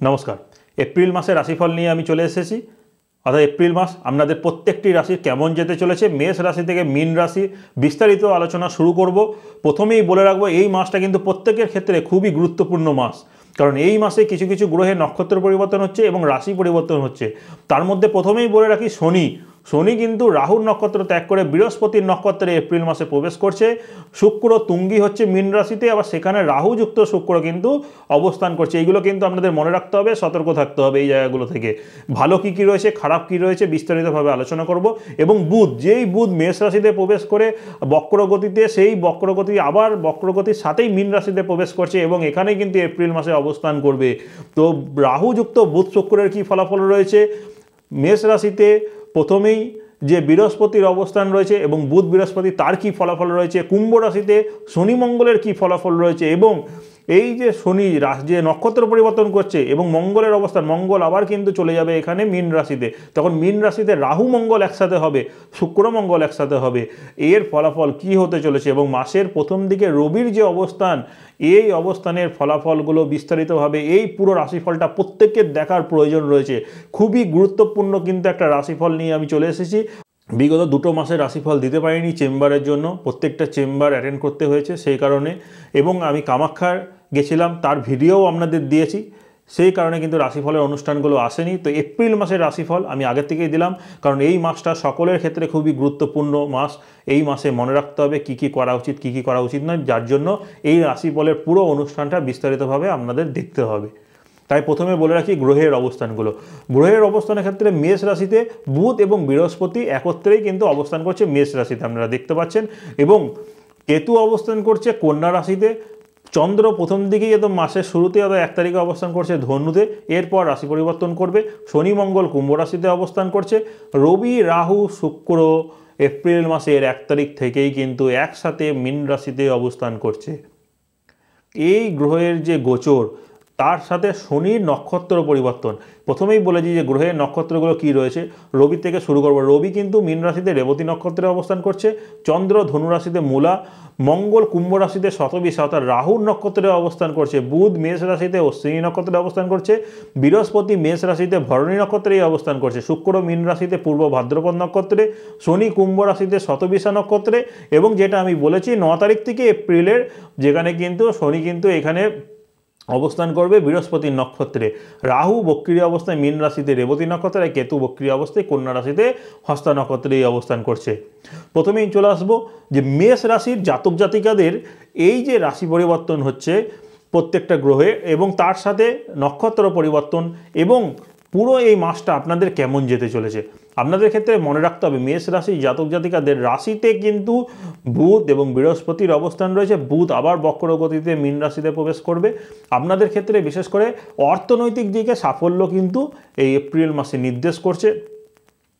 নমস্কার। এপ্রিল মাসের রাশিফল নিয়ে আমি চলে এসেছি। অর্থাৎ এপ্রিল মাস আপনাদের প্রত্যেকটি রাশির কেমন যেতে চলেছে, মেষ রাশি থেকে মীন রাশি বিস্তারিত আলোচনা শুরু করব। প্রথমেই বলে রাখবো, এই মাসটা কিন্তু প্রত্যেকের ক্ষেত্রে খুবই গুরুত্বপূর্ণ মাস। কারণ এই মাসে কিছু কিছু গ্রহের নক্ষত্র পরিবর্তন হচ্ছে এবং রাশি পরিবর্তন হচ্ছে। তার মধ্যে প্রথমেই বলে রাখি, শনি কিন্তু রাহুর নক্ষত্র ত্যাগ করে বৃহস্পতির নক্ষত্রে এপ্রিল মাসে প্রবেশ করছে। শুক্র তুঙ্গি হচ্ছে মীন রাশিতে, আবার সেখানে রাহুযুক্ত শুক্র কিন্তু অবস্থান করছে। এইগুলো কিন্তু আপনাদের মনে রাখতে হবে, সতর্ক থাকতে হবে এই জায়গাগুলো থেকে। ভালো কী কী রয়েছে, খারাপ কী রয়েছে বিস্তারিতভাবে আলোচনা করব। এবং যেই বুধ মেষ রাশিতে প্রবেশ করে বক্রগতিতে, সেই বক্রগতি আবার বক্রগতির সাথেই মীন রাশিতে প্রবেশ করছে এবং এখানেই কিন্তু এপ্রিল মাসে অবস্থান করবে। তো রাহুযুক্ত বুধ শুক্রের কী ফলাফল রয়েছে, মেষ রাশিতে প্রথমেই যে বৃহস্পতির অবস্থান রয়েছে এবং বুধ বৃহস্পতি তার কী ফলাফল রয়েছে, কুম্ভ রাশিতে শনি মঙ্গলের কী ফলাফল রয়েছে, এবং এই যে শনি যে নক্ষত্র পরিবর্তন করছে এবং মঙ্গলের অবস্থান, মঙ্গল আবার কিন্তু চলে যাবে এখানে মীন রাশিতে। তখন মীন রাশিতে রাহু মঙ্গল একসাথে হবে, শুক্র মঙ্গল একসাথে হবে। এর ফলাফল কি হতে চলেছে এবং মাসের প্রথম দিকে রবির যে অবস্থান, এই অবস্থানের ফলাফলগুলো বিস্তারিতভাবে এই পুরো রাশিফলটা প্রত্যেকের দেখার প্রয়োজন রয়েছে। খুবই গুরুত্বপূর্ণ কিন্তু একটা রাশিফল নিয়ে আমি চলে এসেছি। বিগত 2 মাসের রাশিফল দিতে পারিনি চেম্বারের জন্য, প্রত্যেকটা চেম্বার অ্যাটেন্ড করতে হয়েছে সেই কারণে, এবং আমি কামাখ্যার গেছিলাম তার ভিডিওও আপনাদের দিয়েছি, সেই কারণে কিন্তু রাশিফলের অনুষ্ঠানগুলো আসেনি। তো এপ্রিল মাসের রাশিফল আমি আগে থেকেই দিলাম, কারণ এই মাসটা সকলের ক্ষেত্রে খুবই গুরুত্বপূর্ণ মাস। এই মাসে মনে রাখতে হবে কী কী করা উচিত, কী কী করা উচিত নয়, যার জন্য এই রাশিফলের পুরো অনুষ্ঠানটা বিস্তারিতভাবে আপনাদের দেখতে হবে। তাই প্রথমে বলে রাখি গ্রহের অবস্থানগুলো। গ্রহের অবস্থানের ক্ষেত্রে মেষ রাশিতে বুধ এবং বৃহস্পতি একত্রেই কিন্তু অবস্থান করছে মেষ রাশিতে, আপনারা দেখতে পাচ্ছেন, এবং কেতু অবস্থান করছে কন্যা রাশিতে। চন্দ্র প্রথম দিকেই একদম মাসের শুরুতে অর্থাৎ 1 তারিখে অবস্থান করছে ধনুতে, এরপর রাশি পরিবর্তন করবে। শনি মঙ্গল কুম্ভ রাশিতে অবস্থান করছে। রবি রাহু শুক্র এপ্রিল মাসের 1 তারিখ থেকেই কিন্তু একসাথে মীন রাশিতে অবস্থান করছে। এই গ্রহের যে গোচর, তার সাথে শনির নক্ষত্র পরিবর্তন। প্রথমেই বলেছি যে গ্রহের নক্ষত্রগুলো কি রয়েছে, রবি থেকে শুরু করব। রবি কিন্তু মীন রাশিতে রেবতী নক্ষত্রে অবস্থান করছে, চন্দ্র ধনু রাশিতে মূলা, মঙ্গল কুম্ভ রাশিতে শতবিশা অর্থাৎ রাহুর নক্ষত্রে অবস্থান করছে, বুধ মেষ রাশিতে অশ্বিনী নক্ষত্রে অবস্থান করছে, বৃহস্পতি মেষ রাশিতে ভরণী নক্ষত্রেই অবস্থান করছে, শুক্র মীন রাশিতে পূর্ব ভাদ্রপদ নক্ষত্রে, শনি কুম্ভ রাশিতে শতবিশা নক্ষত্রে, এবং যেটা আমি বলেছি 9 তারিখ থেকে এপ্রিলের, যেখানে কিন্তু শনি কিন্তু এখানে অবস্থান করবে বৃহস্পতির নক্ষত্রে, রাহু বক্রীয় অবস্থায় মীন রাশিতে রেবতী নক্ষত্রে, কেতু বক্রীয় অবস্থায় কন্যা রাশিতে হস্তা নক্ষত্রেই অবস্থান করছে। প্রথমেই চলে আসবো যে মেষ রাশির জাতক জাতিকাদের এই যে রাশি পরিবর্তন হচ্ছে প্রত্যেকটা গ্রহে এবং তার সাথে নক্ষত্র পরিবর্তন, এবং পুরো এই মাসটা আপনাদের কেমন যেতে চলেছে। আপনাদের ক্ষেত্রে মনে রাখতে হবে মেষ রাশি জাতক জাতিকাদের রাশিতে কিন্তু বুধ এবং বৃহস্পতির অবস্থান রয়েছে। বুধ আবার বক্রগতিতে মীন রাশিতে প্রবেশ করবে। আপনাদের ক্ষেত্রে বিশেষ করে অর্থনৈতিক দিকে সাফল্য কিন্তু এই এপ্রিল মাসে নির্দেশ করছে,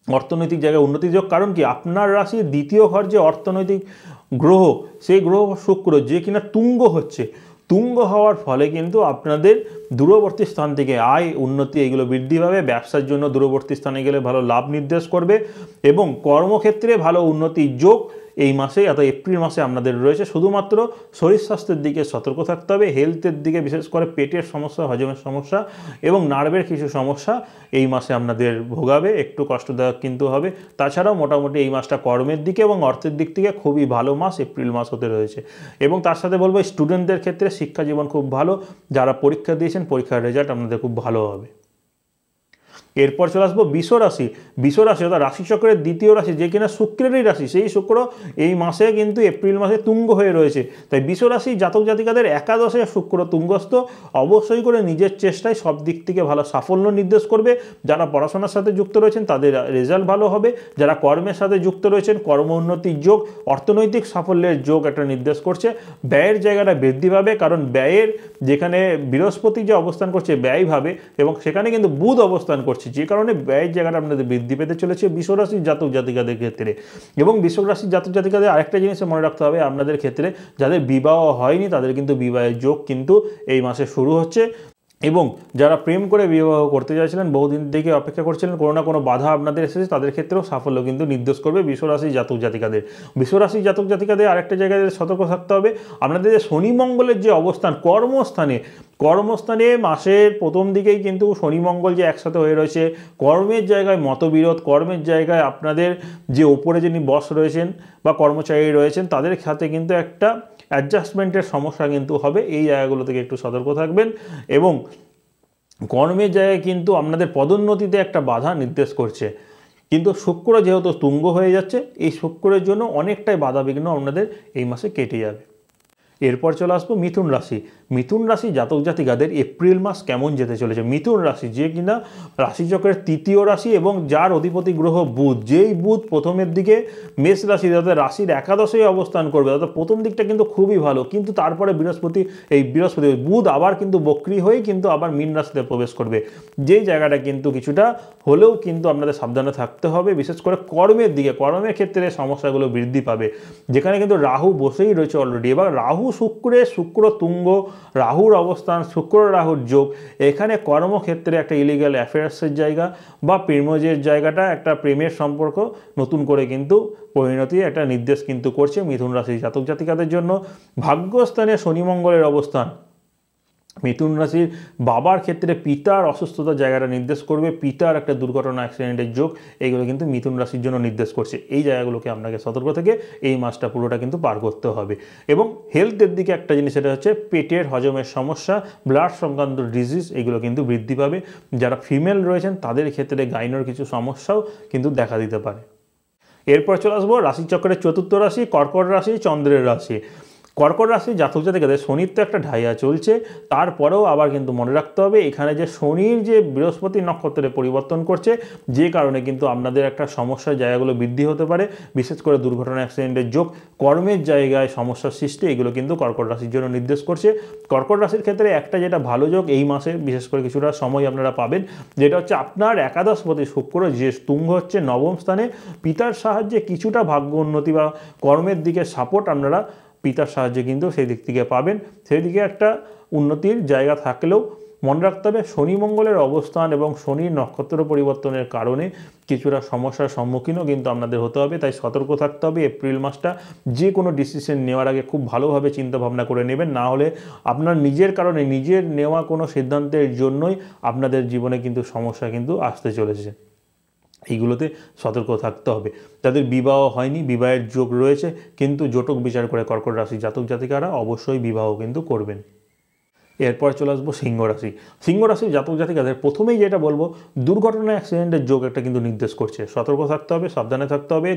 অর্থনৈতিক জায়গায় উন্নতির যোগ। কারণ কি, আপনার রাশির দ্বিতীয় ঘর যে অর্থনৈতিক গ্রহ, সেই গ্রহ শুক্র যে কিনা তুঙ্গ হচ্ছে, তুঙ্গ হওয়ার ফলে কিন্তু আপনাদের দূরবর্তী স্থান থেকে আয় উন্নতি এগুলো বৃদ্ধি পাবে। ব্যবসার জন্য দূরবর্তী স্থানে গেলে ভালো লাভ নির্দেশ করবে এবং কর্মক্ষেত্রে ভালো উন্নতির যোগ এই মাসে অর্থাৎ এপ্রিল মাসে আপনাদের রয়েছে। শুধুমাত্র শরীর স্বাস্থ্যের দিকে সতর্ক থাকতে হবে, হেলথের দিকে বিশেষ করে পেটের সমস্যা, হজমের সমস্যা এবং নার্ভের কিছু সমস্যা এই মাসে আপনাদের ভোগাবে, একটু কষ্টদায়ক কিন্তু হবে। তাছাড়াও মোটামুটি এই মাসটা কর্মের দিকে এবং অর্থের দিক থেকে খুবই ভালো মাস এপ্রিল মাস হতে রয়েছে। এবং তার সাথে বলবো স্টুডেন্টদের ক্ষেত্রে শিক্ষা জীবন খুব ভালো, যারা পরীক্ষা দিয়েছেন পরীক্ষার রেজাল্ট আপনাদের খুব ভালো হবে। এরপর চলে আসবো বিষ রাশি। বিষ রাশি অর্থাৎ রাশিচক্রের দ্বিতীয় রাশি, যে কিনা শুক্রেরই রাশি, সেই শুক্র এই মাসে কিন্তু এপ্রিল মাসে তুঙ্গ হয়ে রয়েছে। তাই বিষ রাশি জাতক জাতিকাদের একাদশে শুক্র তুঙ্গস্থ অবশ্যই করে নিজের চেষ্টায় সব দিক থেকে ভালো সাফল্য নির্দেশ করবে। যারা পড়াশোনার সাথে যুক্ত রয়েছেন তাদের রেজাল্ট ভালো হবে, যারা কর্মের সাথে যুক্ত রয়েছেন কর্ম উন্নতির যোগ, অর্থনৈতিক সাফল্যের যোগ একটা নির্দেশ করছে। ব্যয়ের জায়গাটা বৃদ্ধি পাবে, কারণ ব্যয়ের যেখানে বৃহস্পতি যে অবস্থান করছে ব্যয় ভাবে এবং সেখানে কিন্তু বুধ অবস্থান করছে, যে কারণে ব্যয়ের জায়গাটা আপনাদের বৃদ্ধি পেতে চলেছে বৃষ রাশির জাতক জাতিকাদের ক্ষেত্রে। এবং বৃষ রাশির জাতক জাতিকাদের আরেকটা জিনিস মনে রাখতে হবে, আপনাদের ক্ষেত্রে যাদের বিবাহ হয়নি তাদের কিন্তু বিবাহের যোগ কিন্তু এই মাসে শুরু হচ্ছে। এবং যারা প্রেম করে বিবাহ করতে চাইছিলেন, বহুদিন থেকে অপেক্ষা করছিলেন, কোনো না কোনো বাধা আপনাদের এসেছে, তাদের ক্ষেত্রেও সাফল্য কিন্তু নির্দেশ করবে বৃষরাশি জাতক জাতিকাদের। বৃষরাশি জাতক জাতিকাদের আরেকটা জায়গায় সতর্ক থাকতে হবে, আপনাদের যে শনি মঙ্গলের যে অবস্থান কর্মস্থানে মাসের প্রথম দিকেই কিন্তু শনি মঙ্গল যে একসাথে হয়ে রয়েছে, কর্মের জায়গায় মতবিরোধ, কর্মের জায়গায় আপনাদের যে ওপরে যিনি বস রয়েছেন বা কর্মচারী রয়েছেন তাদের সাথে কিন্তু একটা অ্যাডজাস্টমেন্টের সমস্যা কিন্তু হবে। এই জায়গাগুলো থেকে একটু সতর্ক থাকবেন। এবং কর্মের জায়গায় কিন্তু আপনাদের পদোন্নতিতে একটা বাধা নির্দেশ করছে, কিন্তু শুক্র যেহেতু তুঙ্গ হয়ে যাচ্ছে, এই শুক্রের জন্য অনেকটাই বাধা বিঘ্ন আপনাদের এই মাসে কেটে যাবে। এরপর চলে আসবো মিথুন রাশি। মিথুন রাশি জাতক জাতিকাদের এপ্রিল মাস কেমন যেতে চলেছে। মিথুন রাশি যে কিনা রাশিচক্রের তৃতীয় রাশি এবং যার অধিপতি গ্রহ বুধ, যেই বুধ প্রথমের দিকে মেষ রাশি অর্থাৎ রাশির একাদশে অবস্থান করবে, অর্থাৎ প্রথম দিকটা কিন্তু খুবই ভালো, কিন্তু তারপরে বৃহস্পতি বুধ আবার কিন্তু বক্রী হয়ে কিন্তু আবার মীন রাশিতে প্রবেশ করবে, যেই জায়গাটা কিন্তু কিছুটা হলেও কিন্তু আপনাদের সাবধানে থাকতে হবে, বিশেষ করে কর্মের দিকে। কর্মের ক্ষেত্রে সমস্যাগুলো বৃদ্ধি পাবে, যেখানে কিন্তু রাহু বসেই রয়েছে অলরেডি। এবার রাহু শুক্র তুঙ্গ, রাহুর অবস্থান, শুক্র রাহুর যোগ, এখানে কর্মক্ষেত্রে একটা ইলিগাল অ্যাফেয়ার্সের জায়গা বা প্রেমজের জায়গাটা, একটা প্রেমের সম্পর্ক নতুন করে কিন্তু পরিণতি একটা নির্দেশ কিন্তু করছে মিথুন রাশি জাতক জাতিকাদের জন্য। ভাগ্যস্থানে শনি মঙ্গলের অবস্থান মিথুন রাশির বাবার ক্ষেত্রে পিতার অসুস্থতার জায়গাটা নির্দেশ করবে, পিতার একটা দুর্ঘটনা অ্যাক্সিডেন্টের যোগ, এইগুলো কিন্তু মিথুন রাশির জন্য নির্দেশ করছে। এই জায়গাগুলোকে আপনাকে সতর্ক থেকে এই মাসটা পুরোটা কিন্তু পার করতে হবে। এবং হেলথের দিকে একটা জিনিস, সেটা হচ্ছে পেটের হজমের সমস্যা, ব্লাড সংক্রান্ত ডিজিজ, এগুলো কিন্তু বৃদ্ধি পাবে। যারা ফিমেল রয়েছেন তাদের ক্ষেত্রে গাইনোর কিছু সমস্যাও কিন্তু দেখা দিতে পারে। এরপর চলে আসবো রাশিচক্রের চতুর্থ রাশি কর্কট রাশি, চন্দ্রের রাশি। কর্কট রাশি জাতক জাতিকাদের শনির তো একটা ঢাইয়া চলছে, তারপরেও আবার কিন্তু মনে রাখতে হবে এখানে যে শনির যে বৃহস্পতি নক্ষত্রে পরিবর্তন করছে, যে কারণে কিন্তু আপনাদের একটা সমস্যার জায়গাগুলো বৃদ্ধি হতে পারে, বিশেষ করে দুর্ঘটনা অ্যাক্সিডেন্টের যোগ, কর্মের জায়গায় সমস্যার সৃষ্টি, এগুলো কিন্তু কর্কট রাশির জন্য নির্দেশ করছে। কর্কট রাশির ক্ষেত্রে একটা যেটা ভালো যোগ এই মাসে বিশেষ করে কিছুটা সময় আপনারা পাবেন, যেটা হচ্ছে আপনার একাদশপতি শুক্র যে তুঙ্গ হচ্ছে নবম স্থানে, পিতার সাহায্যে কিছুটা ভাগ্য উন্নতি বা কর্মের দিকে সাপোর্ট আপনারা পিতার সাহায্যে কিন্তু সেই দিক থেকে পাবেন। সেই দিকে একটা উন্নতির জায়গা থাকলেও মনে রাখতে হবে শনি মঙ্গলের অবস্থান এবং শনির নক্ষত্র পরিবর্তনের কারণে কিছুটা সমস্যার সম্মুখীনও কিন্তু আপনাদের হতে হবে। তাই সতর্ক থাকতে হবে। এপ্রিল মাসটা যে কোনো ডিসিশন নেওয়ার আগে খুব ভালোভাবে চিন্তা ভাবনা করে নেবেন, না হলে আপনার নিজের কারণে নিজের নেওয়া কোনো সিদ্ধান্তের জন্যই আপনাদের জীবনে কিন্তু সমস্যা কিন্তু আসতে চলেছে। এইগুলোতে সতর্ক থাকতে হবে। যাদের বিবাহ হয়নি, বিবাহের যোগ রয়েছে, কিন্তু জটক বিচার করে কর্কট রাশি জাতক জাতিকারা অবশ্যই বিবাহ কিন্তু করবেন। এরপর চলে আসবো সিংহ রাশি। সিংহ রাশির জাতক জাতিকাদের প্রথমেই যেটা বলবো, দুর্ঘটনা অ্যাক্সিডেন্টের যোগ একটা কিন্তু নির্দেশ করছে। সতর্ক থাকতে হবে, সাবধানে থাকতে হবে।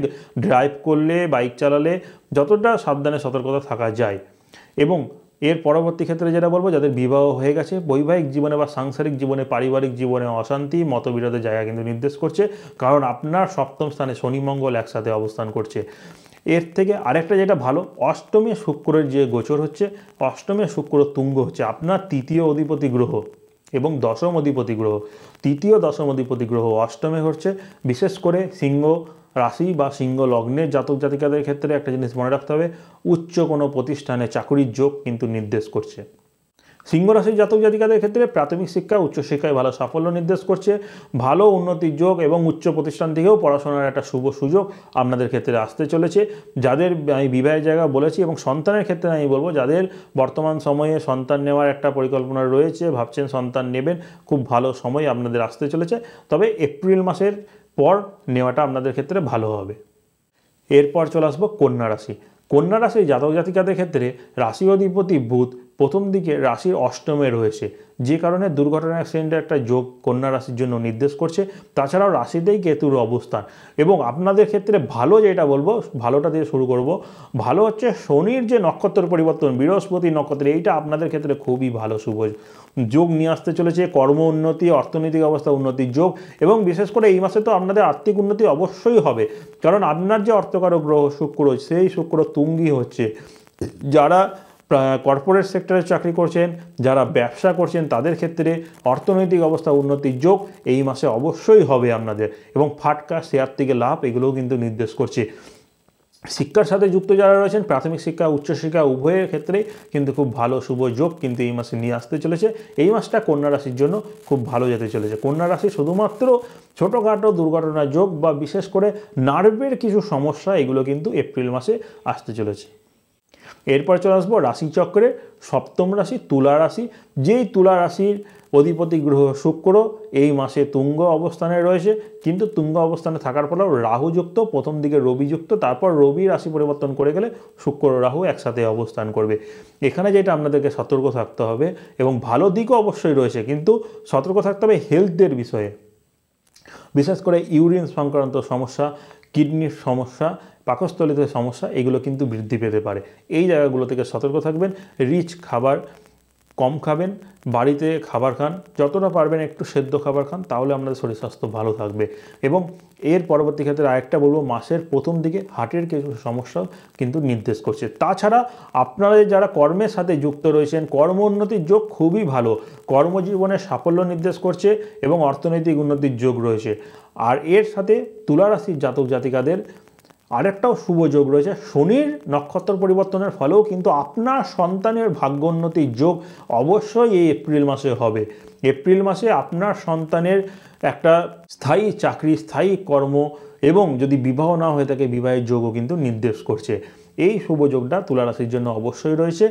ড্রাইভ করলে, বাইক চালালে যতটা সাবধানে সতর্কতা থাকা যায়। এবং এর পরবর্তী ক্ষেত্রে যেটা বলবো, যাদের বিবাহ হয়ে গেছে, বৈবাহিক জীবনে বা সাংসারিক জীবনে, পারিবারিক জীবনে অশান্তি, মতবিরোধের জায়গা কিন্তু নির্দেশ করছে, কারণ আপনার সপ্তম স্থানে শনি মঙ্গল একসাথে অবস্থান করছে। এর থেকে আরেকটা যেটা ভালো, অষ্টমে শুক্রের যে গোচর হচ্ছে, অষ্টমে শুক্র তুঙ্গ হচ্ছে, আপনার তৃতীয় অধিপতি গ্রহ এবং দশম অধিপতি গ্রহ, তৃতীয় দশম অধিপতি গ্রহ অষ্টমে হচ্ছে। বিশেষ করে সিংহ রাশি বা সিংহ লগ্নের জাতক জাতিকাদের ক্ষেত্রে একটা জিনিস মনে রাখতে হবে, উচ্চ কোনো প্রতিষ্ঠানে চাকরির যোগ কিন্তু নির্দেশ করছে। সিংহ রাশির জাতক জাতিকাদের ক্ষেত্রে প্রাথমিক শিক্ষা, উচ্চশিক্ষায় ভালো সাফল্য নির্দেশ করছে, ভালো উন্নতির যোগ এবং উচ্চ প্রতিষ্ঠান থেকেও পড়াশোনার একটা শুভ সুযোগ আপনাদের ক্ষেত্রে আসতে চলেছে। যাদের আমি বিবাহের জায়গা বলেছি, এবং সন্তানের ক্ষেত্রে আমি বলবো, যাদের বর্তমান সময়ে সন্তান নেওয়ার একটা পরিকল্পনা রয়েছে, ভাবছেন সন্তান নেবেন, খুব ভালো সময় আপনাদের আসতে চলেছে। তবে এপ্রিল মাসের পর নেওয়াটা আপনাদের ক্ষেত্রে ভালো হবে। এরপর চলে আসবো কন্যা রাশি। কন্যা রাশির জাতক জাতিকাদের ক্ষেত্রে রাশি অধিপতি বুধ প্রথম দিকে রাশির অষ্টমে রয়েছে, যে কারণে দুর্ঘটনা অ্যাক্সিডেন্টের একটা যোগ কন্যা রাশির জন্য নির্দেশ করছে। তাছাড়াও রাশিতেই কেতুর অবস্থান। এবং আপনাদের ক্ষেত্রে ভালো যেটা বলবো, ভালোটা দিয়ে শুরু করব, ভালো হচ্ছে শনির যে নক্ষত্র পরিবর্তন, বৃহস্পতি নক্ষত্রে, এইটা আপনাদের ক্ষেত্রে খুবই ভালো শুভ যোগ নিয়ে আসতে চলেছে। কর্ম উন্নতি, অর্থনৈতিক অবস্থা উন্নতির যোগ, এবং বিশেষ করে এই মাসে তো আপনাদের আর্থিক উন্নতি অবশ্যই হবে, কারণ আপনার যে অর্থকারক গ্রহ শুক্র, সেই শুক্র তুঙ্গি হচ্ছে। যারা কর্পোরেট সেক্টরে চাকরি করছেন, যারা ব্যবসা করছেন, তাদের ক্ষেত্রে অর্থনৈতিক অবস্থা উন্নতির যোগ এই মাসে অবশ্যই হবে আপনাদের, এবং ফাটকা শেয়ার থেকে লাভ, এগুলোও কিন্তু নির্দেশ করছে। শিক্ষার সাথে যুক্ত যারা রয়েছেন, প্রাথমিক শিক্ষা উচ্চশিক্ষা উভয়ের ক্ষেত্রে কিন্তু খুব ভালো শুভ যোগ কিন্তু এই মাসে নিয়ে আসতে চলেছে। এই মাসটা কন্যা রাশির জন্য খুব ভালো যেতে চলেছে। কন্যা রাশি শুধুমাত্র ছোটোখাটো দুর্ঘটনা যোগ বা বিশেষ করে নার্ভের কিছু সমস্যা, এগুলো কিন্তু এপ্রিল মাসে আসতে চলেছে। এরপর চলে আসবো রাশিচক্রে সপ্তম রাশি তুলা রাশি। যেই তুলা রাশির অধিপতি গ্রহ শুক্র এই মাসে তুঙ্গ অবস্থানে রয়েছে, কিন্তু তুঙ্গ অবস্থানে থাকার পরেও রাহুযুক্ত, প্রথম দিকে রবিযুক্ত, তারপর রবি রাশি পরিবর্তন করে গেলে শুক্র রাহু একসাথে অবস্থান করবে। এখানে যেটা আপনাদেরকে সতর্ক থাকতে হবে, এবং ভালো দিকও অবশ্যই রয়েছে, কিন্তু সতর্ক থাকতে হবে হেলথের বিষয়ে, বিশেষ করে ইউরিন সংক্রান্ত সমস্যা, কিডনির সমস্যা, পাকস্থলীতে সমস্যা, এগুলো কিন্তু বৃদ্ধি পেতে পারে। এই জায়গাগুলো থেকে সতর্ক থাকবেন। রিচ খাবার কম খাবেন, বাড়িতে খাবার খান, যতটা পারবেন একটু সেদ্ধ খাবার খান, তাহলে আপনাদের শরীর স্বাস্থ্য ভালো থাকবে। এবং এর পরবর্তী ক্ষেত্রে আরেকটা বলবো, মাসের প্রথম দিকে হার্টের কিছু সমস্যাও কিন্তু নির্দেশ করছে। তাছাড়া আপনারা যারা কর্মের সাথে যুক্ত রয়েছেন, কর্ম উন্নতির যোগ খুবই ভালো, কর্মজীবনে সাফল্য নির্দেশ করছে এবং অর্থনৈতিক উন্নতির যোগ রয়েছে। আর এর সাথে তুলা রাশির জাতক জাতিকাদের আরেকটাও শুভ যোগ রয়েছে, শনির নক্ষত্র পরিবর্তনের ফলেও কিন্তু আপনার সন্তানের ভাগ্যোন্নতির যোগ অবশ্যই এই এপ্রিল মাসে হবে। এপ্রিল মাসে আপনার সন্তানের একটা স্থায়ী চাকরি, স্থায়ী কর্ম এবং যদি বিবাহ না হয়ে থাকে বিবাহের যোগও কিন্তু নির্দেশ করছে। এই শুভ যোগটা তুলা রাশির জন্য অবশ্যই রয়েছে।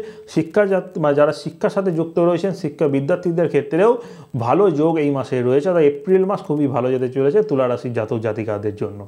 যারা শিক্ষার সাথে যুক্ত রয়েছেন, শিক্ষা বিদ্যার্থীদের ক্ষেত্রেও ভালো যোগ এই মাসে রয়েছে। তাই এপ্রিল মাস খুবই ভালো যেতে চলেছে তুলা রাশির জাতক জাতিকাদের জন্য।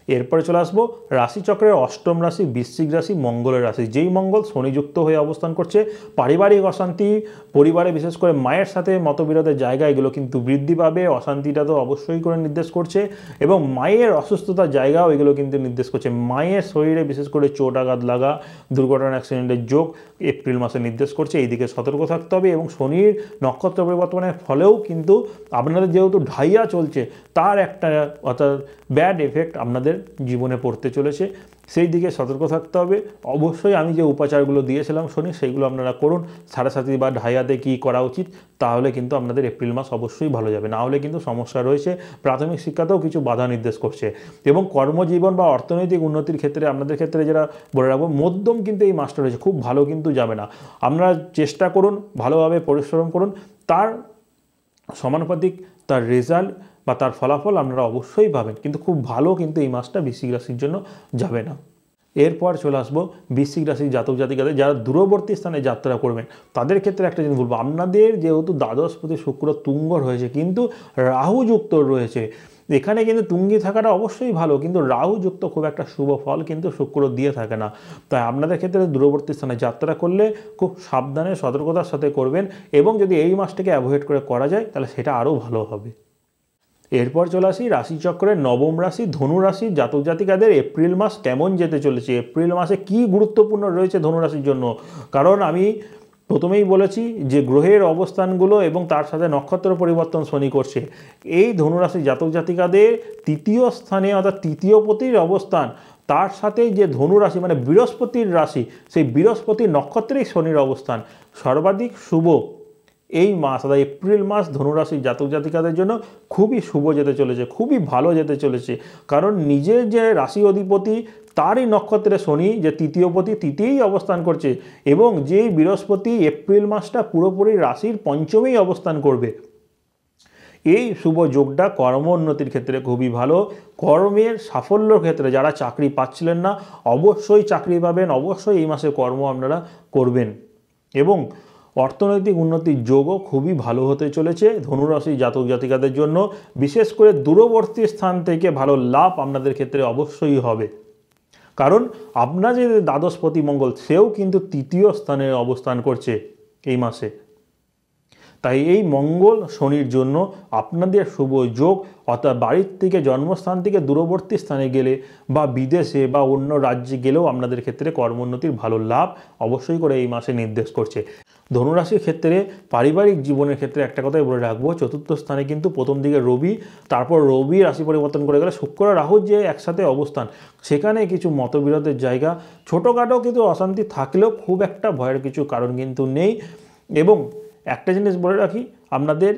এরপরে চলে আসবো রাশিচক্রের অষ্টম রাশি বৃশ্চিক রাশি, মঙ্গলের রাশি। যেই মঙ্গল শনিযুক্ত হয়ে অবস্থান করছে, পারিবারিক অশান্তি, পরিবারে বিশেষ করে মায়ের সাথে মতবিরোধের জায়গা, এগুলো কিন্তু বৃদ্ধি পাবে। অশান্তিটা তো অবশ্যই করে নির্দেশ করছে, এবং মায়ের অসুস্থতার জায়গাও এগুলো কিন্তু নির্দেশ করছে। মায়ের শরীরে বিশেষ করে চোট আঘাত লাগা, দুর্ঘটনা অ্যাক্সিডেন্টের যোগ এপ্রিল মাসে নির্দেশ করছে। এই দিকে সতর্ক থাকতে হবে। এবং শনির নক্ষত্র পরিবর্তনের ফলেও কিন্তু আপনাদের যেহেতু ঢাইয়া চলছে, তার একটা অর্থাৎ ব্যাড এফেক্ট আপনাদের জীবনে পড়তে চলেছে, সেই দিকে সতর্ক থাকতে হবে। অবশ্যই আমি যে উপাচারগুলো দিয়েছিলাম শনি, সেইগুলো আপনারা করুন। সাড়ে বা ঢাইয়াতে কী করা উচিত, তাহলে কিন্তু আপনাদের এপ্রিল মাস অবশ্যই ভালো যাবে। না হলে কিন্তু সমস্যা রয়েছে। প্রাথমিক শিক্ষাতেও কিছু বাধা নির্দেশ করছে, এবং কর্মজীবন বা অর্থনৈতিক উন্নতির ক্ষেত্রে আপনাদের ক্ষেত্রে যেটা বলে রাখবো, মধ্যম কিন্তু এই মাসটা রয়েছে, খুব ভালো কিন্তু যাবে না। আপনারা চেষ্টা করুন, ভালোভাবে পরিশ্রম করুন, তার সমানুপাতিক তার রেজাল্ট বা তার ফলাফল আপনারা অবশ্যই পাবেন, কিন্তু খুব ভালো কিন্তু এই মাসটা বৃশ্চিক রাশির জন্য যাবে না। এরপর চলে আসবো বৃশ্চিক রাশির জাতক জাতিকাদের যারা দূরবর্তী স্থানে যাত্রা করবেন, তাদের ক্ষেত্রে একটা জিনিস বলবো, আপনাদের যেহেতু দ্বাদশপতি শুক্র তুঙ্গ রয়েছে, কিন্তু রাহু যুক্ত রয়েছে, এখানে কিন্তু তুঙ্গি থাকাটা অবশ্যই ভালো, কিন্তু রাহু যুক্ত খুব একটা শুভ ফল কিন্তু শুক্র দিয়ে থাকে না। তাই আপনাদের ক্ষেত্রে দূরবর্তী স্থানে যাত্রা করলে খুব সাবধানে সতর্কতার সাথে করবেন, এবং যদি এই মাসটাকে অ্যাভয়েড করে করা যায় তাহলে সেটা আরও ভালো হবে। এরপর চলে আসি রাশিচক্রের নবম রাশি ধনু রাশি জাতক জাতিকাদের এপ্রিল মাস কেমন যেতে চলেছে, এপ্রিল মাসে কি গুরুত্বপূর্ণ রয়েছে ধনু রাশির জন্য। কারণ আমি প্রথমেই বলেছি যে গ্রহের অবস্থানগুলো এবং তার সাথে নক্ষত্র পরিবর্তন শনি করছে। এই ধনুরাশি জাতক জাতিকাদের তৃতীয় স্থানে অর্থাৎ তৃতীয় পতির অবস্থান, তার সাথে যে ধনুরাশি মানে বৃহস্পতির রাশি, সেই বৃহস্পতির নক্ষত্রেই শনির অবস্থান সর্বাধিক শুভ। এই মাস অর্থাৎ এপ্রিল মাস ধনুরাশির জাতক জাতিকাদের জন্য খুবই শুভ যেতে চলেছে, খুবই ভালো যেতে চলেছে। কারণ নিজের যে রাশি অধিপতি তারই নক্ষত্রে শনি যে তৃতীয় পতি তৃতীয়ই অবস্থান করছে, এবং যেই বৃহস্পতি এপ্রিল মাসটা পুরোপুরি রাশির পঞ্চমেই অবস্থান করবে। এই শুভ যোগটা কর্মোন্নতির ক্ষেত্রে খুবই ভালো। কর্মের সাফল্যর ক্ষেত্রে যারা চাকরি পাচ্ছিলেন না, অবশ্যই চাকরি পাবেন, অবশ্যই এই মাসে কর্ম আপনারা করবেন, এবং অর্থনৈতিক উন্নতির যোগও খুবই ভালো হতে চলেছে ধনুরাশি জাতক জাতিকাদের জন্য। বিশেষ করে দূরবর্তী স্থান থেকে ভালো লাভ আপনাদের ক্ষেত্রে অবশ্যই হবে, কারণ আপনার যে দ্বাদশপতি মঙ্গল সেও কিন্তু তৃতীয় স্থানে অবস্থান করছে এই মাসে। তাই এই মঙ্গল শনির জন্য আপনাদের শুভ যোগ, অর্থাৎ বাড়ির থেকে জন্মস্থান থেকে দূরবর্তী স্থানে গেলে বা বিদেশে বা অন্য রাজ্যে গেলেও আপনাদের ক্ষেত্রে কর্মোন্নতির ভালো লাভ অবশ্যই করে এই মাসে নির্দেশ করছে। ধনুরাশির ক্ষেত্রে পারিবারিক জীবনের ক্ষেত্রে একটা কথাই বলে রাখবো, চতুর্থ স্থানে কিন্তু প্রথম দিকে রবি, তারপর রবি রাশি পরিবর্তন করে গেলে শুক্র রাহুর যে একসাথে অবস্থান, সেখানে কিছু মতবিরোধের জায়গা, ছোটোখাটো কিন্তু অশান্তি থাকলেও খুব একটা ভয়ের কিছু কারণ কিন্তু নেই। এবং একটা জিনিস বলে রাখি, আপনাদের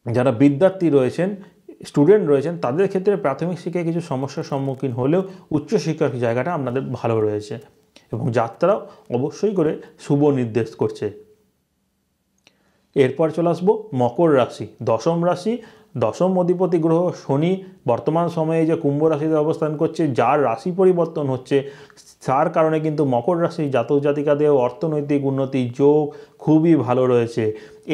যারা বিদ্যার্থী রয়েছেন স্টুডেন্ট রয়েছেন তাদের ক্ষেত্রে প্রাথমিক শিক্ষায় কিছু সমস্যার সম্মুখীন হলেও উচ্চশিক্ষার জায়গাটা আপনাদের ভালো রয়েছে এবং যাত্রা অবশ্যই করে শুভ নির্দেশ করছে। এরপর চলে আসবো মকর রাশি, দশম রাশি। দশম অধিপতি গ্রহ শনি বর্তমান সময়ে যে কুম্ভ রাশিতে অবস্থান করছে, যার রাশি পরিবর্তন হচ্ছে, তার কারণে কিন্তু মকর রাশি জাতক জাতিকাদের অর্থনৈতিক উন্নতির যোগ খুবই ভালো রয়েছে।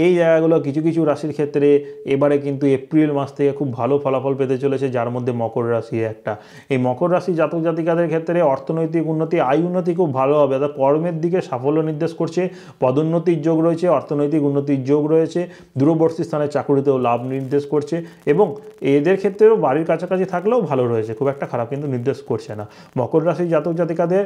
এই জায়গাগুলো কিছু কিছু রাশির ক্ষেত্রে এবারে কিন্তু এপ্রিল মাস থেকে খুব ভালো ফলাফল পেতে চলেছে, যার মধ্যে মকর রাশি একটা। এই মকর রাশি জাতক জাতিকাদের ক্ষেত্রে অর্থনৈতিক উন্নতি, আয় উন্নতি খুব ভালো হবে, অর্থাৎ কর্মের দিকে সাফল্য নির্দেশ করছে, পদোন্নতির যোগ রয়েছে, অর্থনৈতিক উন্নতির যোগ রয়েছে, দূরবর্তী স্থানে চাকুরিতেও লাভ নির্দেশ করছে এবং এদের ক্ষেত্রেও বাড়ির কাছাকাছি থাকলেও ভালো রয়েছে, খুব একটা খারাপ কিন্তু নির্দেশ করছে না। মকর রাশি জাতক জাতিকাদের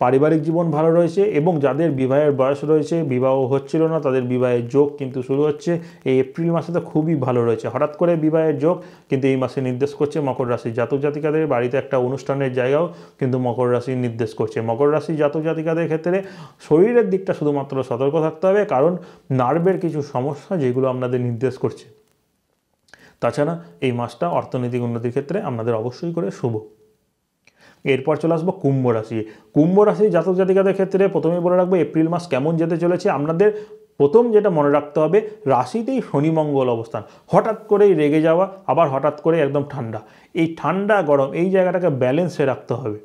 পারিবারিক জীবন ভালো রয়েছে এবং যাদের বিবাহের বয়স রয়েছে, বিবাহ হচ্ছিল না, তাদের বিবাহের যোগ কিন্তু শুরু হচ্ছে। এই এপ্রিল মাসে তো খুবই ভালো রয়েছে, হঠাৎ করে বিবাহের যোগ কিন্তু এই মাসে নির্দেশ করছে। মকর রাশি জাতক জাতিকাদের বাড়িতে একটা অনুষ্ঠানের জায়গাও কিন্তু মকর রাশি নির্দেশ করছে। মকর রাশি জাতক জাতিকাদের ক্ষেত্রে শরীরের দিকটা শুধুমাত্র সতর্ক থাকতে হবে, কারণ নার্ভের কিছু সমস্যা যেগুলো আপনাদের নির্দেশ করছে। তাছাড়া এই মাসটা অর্থনৈতিক উন্নতির ক্ষেত্রে আপনাদের অবশ্যই করে শুভ। এরপর চলে আসবো কুম্ভ রাশি। কুম্ভ রাশি জাতক জাতিকাদের ক্ষেত্রে প্রথমেই বলে রাখবো এপ্রিল মাস কেমন যেতে চলেছে। আপনাদের প্রথম যেটা মনে রাখতে হবে, রাশিতেই শনি মঙ্গল অবস্থান, হঠাৎ করেই রেগে যাওয়া, আবার হঠাৎ করে একদম ঠান্ডা, এই ঠান্ডা গরম এই জায়গাটাকে ব্যালেন্সে রাখতে হবে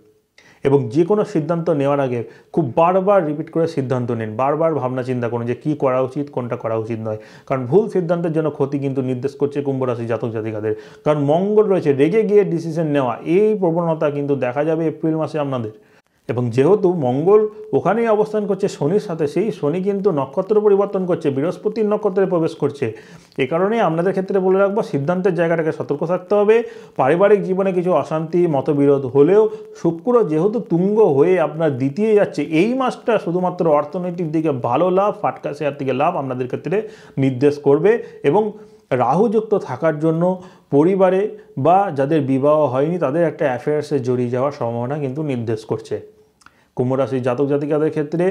এবং যে কোনো সিদ্ধান্ত নেওয়ার আগে খুব বারবার রিপিট করে সিদ্ধান্ত নিন, বারবার ভাবনা চিন্তা করুন যে কী করা উচিত, কোনটা করা উচিত নয়, কারণ ভুল সিদ্ধান্তের জন্য ক্ষতি কিন্তু নির্দেশ করছে কুম্ভ রাশি জাতক জাতিকাদের। কারণ মঙ্গল রয়েছে, রেগে গিয়ে ডিসিশন নেওয়া, এই প্রবণতা কিন্তু দেখা যাবে এপ্রিল মাসে আপনাদের। এবং যেহেতু মঙ্গল ওখানেই অবস্থান করছে শনির সাথে, সেই শনি কিন্তু নক্ষত্র পরিবর্তন করছে, বৃহস্পতির নক্ষত্রে প্রবেশ করছে। এ কারণে আপনাদের ক্ষেত্রে বলে রাখবো সিদ্ধান্তের জায়গাটাকে সতর্ক থাকতে হবে। পারিবারিক জীবনে কিছু অশান্তি মতবিরোধ হলেও শুক্র যেহেতু তুঙ্গ হয়ে আপনার দ্বিতীয় যাচ্ছে, এই মাসটা শুধুমাত্র অর্থনৈতিক দিকে ভালো লাভ, ফাটকা শেয়ার থেকে লাভ আপনাদের ক্ষেত্রে নির্দেশ করবে এবং রাহুযুক্ত থাকার জন্য পরিবারে বা যাদের বিবাহ হয়নি তাদের একটা অ্যাফেয়ার্সে জড়িয়ে যাওয়ার সম্ভাবনা কিন্তু নির্দেশ করছে। কুম্ভ রাশির জাতক জাতিকাদের ক্ষেত্রে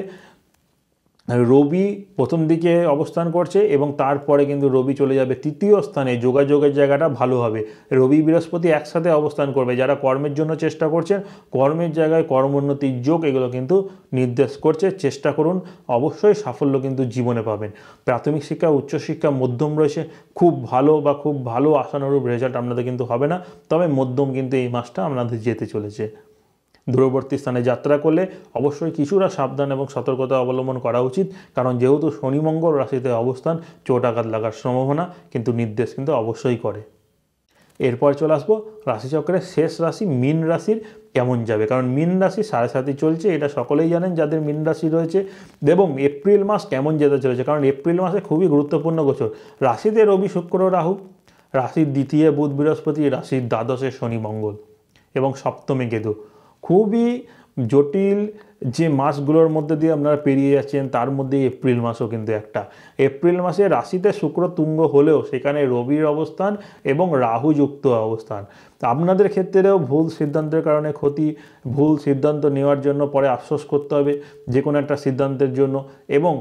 রবি প্রথম দিকে অবস্থান করছে এবং তারপরে কিন্তু রবি চলে যাবে তৃতীয় স্থানে, যোগাযোগের জায়গাটা ভালো হবে। রবি বৃহস্পতি একসাথে অবস্থান করবে, যারা কর্মের জন্য চেষ্টা করছেন কর্মের জায়গায় কর্মোন্নতির যোগ এগুলো কিন্তু নির্দেশ করছে। চেষ্টা করুন, অবশ্যই সাফল্য কিন্তু জীবনে পাবেন। প্রাথমিক শিক্ষা উচ্চশিক্ষা মধ্যম রয়েছে, খুব ভালো বা খুব ভালো আশানুরূপ রেজাল্ট আপনাদের কিন্তু হবে না, তবে মধ্যম কিন্তু এই মাসটা আপনাদের যেতে চলেছে। দূরবর্তী স্থানে যাত্রা করলে অবশ্যই কিছুটা সাবধান এবং সতর্কতা অবলম্বন করা উচিত, কারণ যেহেতু শনি মঙ্গল রাশিতে অবস্থান, চোট আঘাত লাগার সম্ভাবনা কিন্তু নির্দেশ কিন্তু অবশ্যই করে। এরপর চলে আসবো রাশিচক্রের শেষ রাশি মীন রাশির কেমন যাবে, কারণ মীন রাশি 7.5 চলছে, এটা সকলেই জানেন যাদের মীন রাশি রয়েছে। এবং এপ্রিল মাস কেমন যেতে চলেছে, কারণ এপ্রিল মাসে খুবই গুরুত্বপূর্ণ গোচর। রাশিতে রবি শুক্র রাহু, রাশির দ্বিতীয় বুধ বৃহস্পতি, রাশির দ্বাদশে শনি মঙ্গল এবং সপ্তমে কেতু। খুবই জটিল যে মাসগুলোর মধ্যে দিয়ে আপনারা পেরিয়ে যাচ্ছেন, তার মধ্যে এপ্রিল মাসও কিন্তু একটা। এপ্রিল মাসে রাশিতে শুক্র তুঙ্গ হলেও সেখানে রবির অবস্থান এবং রাহু যুক্ত অবস্থান। আপনাদের ক্ষেত্রেও ভুল সিদ্ধান্তের কারণে ক্ষতি, ভুল সিদ্ধান্ত নেওয়ার জন্য পরে আফসোস করতে হবে যে কোনো একটা সিদ্ধান্তের জন্য। এবং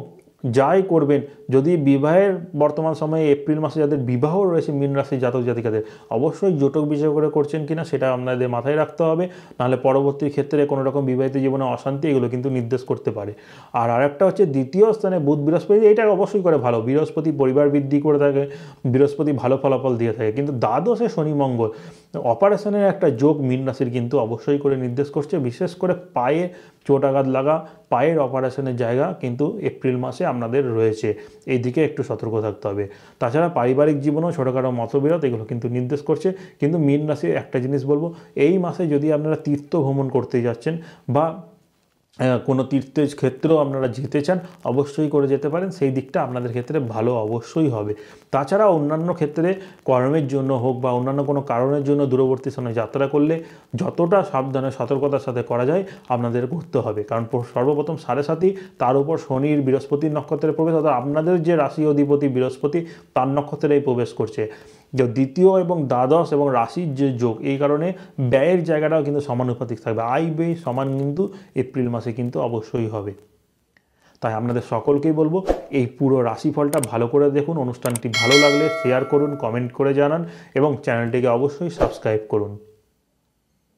যাই করবেন, যদি বিবাহের বর্তমান সময়ে এপ্রিল মাসে যাদের বিবাহ রয়েছে মীন রাশি জাতক জাতিকাদের, অবশ্যই জটক বিষয় করে করছেন কিনা সেটা আপনাদের মাথায় রাখতে হবে, নাহলে পরবর্তী ক্ষেত্রে কোনো রকম বিবাহিত জীবনে অশান্তি এগুলো কিন্তু নির্দেশ করতে পারে। আর আরেকটা হচ্ছে দ্বিতীয় স্থানে বুধ বৃহস্পতি, এটা অবশ্যই করে ভালো, বৃহস্পতি পরিবার বৃদ্ধি করে থাকে, বৃহস্পতি ভালো ফলাফল দিয়ে থাকে। কিন্তু দ্বাদশে শনি মঙ্গল অপারেশনের একটা যোগ মীন রাশির কিন্তু অবশ্যই করে নির্দেশ করছে, বিশেষ করে পায়ে চোট আঘাত লাগা, পায়ের অপারেশনের জায়গা কিন্তু এপ্রিল মাসে আপনাদের রয়েছে, এই দিকে একটু সতর্ক থাকতে হবে। তাছাড়া পারিবারিক জীবনেও ছোটোখাটো মতবিরোধ এগুলো কিন্তু নির্দেশ করছে। কিন্তু মীন রাশির একটা জিনিস বলবো, এই মাসে যদি আপনারা তীর্থ ভ্রমণ করতে যাচ্ছেন বা কোনো তীর্থের ক্ষেত্রেও আপনারা যেতে চান, অবশ্যই করে যেতে পারেন, সেই দিকটা আপনাদের ক্ষেত্রে ভালো অবশ্যই হবে। তাছাড়া অন্যান্য ক্ষেত্রে কর্মের জন্য হোক বা অন্যান্য কোনো কারণের জন্য দূরবর্তী স্থানে যাত্রা করলে যতটা সাবধানে সতর্কতার সাথে করা যায় আপনাদের করতে হবে, কারণ সর্বপ্রথম 7.5, তার উপর শনির বৃহস্পতির নক্ষত্রে প্রবেশ, অর্থাৎ আপনাদের যে রাশি অধিপতি বৃহস্পতি তার নক্ষত্রেই প্রবেশ করছে। যে দ্বিতীয় এবং দ্বাদশ এবং রাশির যে যোগ, এই কারণে ব্যয়ের জায়গাটাও কিন্তু সমানুপাতিক থাকবে, আয় ব্যয় সমান কিন্তু এপ্রিল মাসে কিন্তু অবশ্যই হবে। তাই আপনাদের সকলকেই বলবো এই পুরো রাশিফলটা ভালো করে দেখুন, অনুষ্ঠানটি ভালো লাগলে শেয়ার করুন, কমেন্ট করে জানান এবং চ্যানেলটিকে অবশ্যই সাবস্ক্রাইব করুন।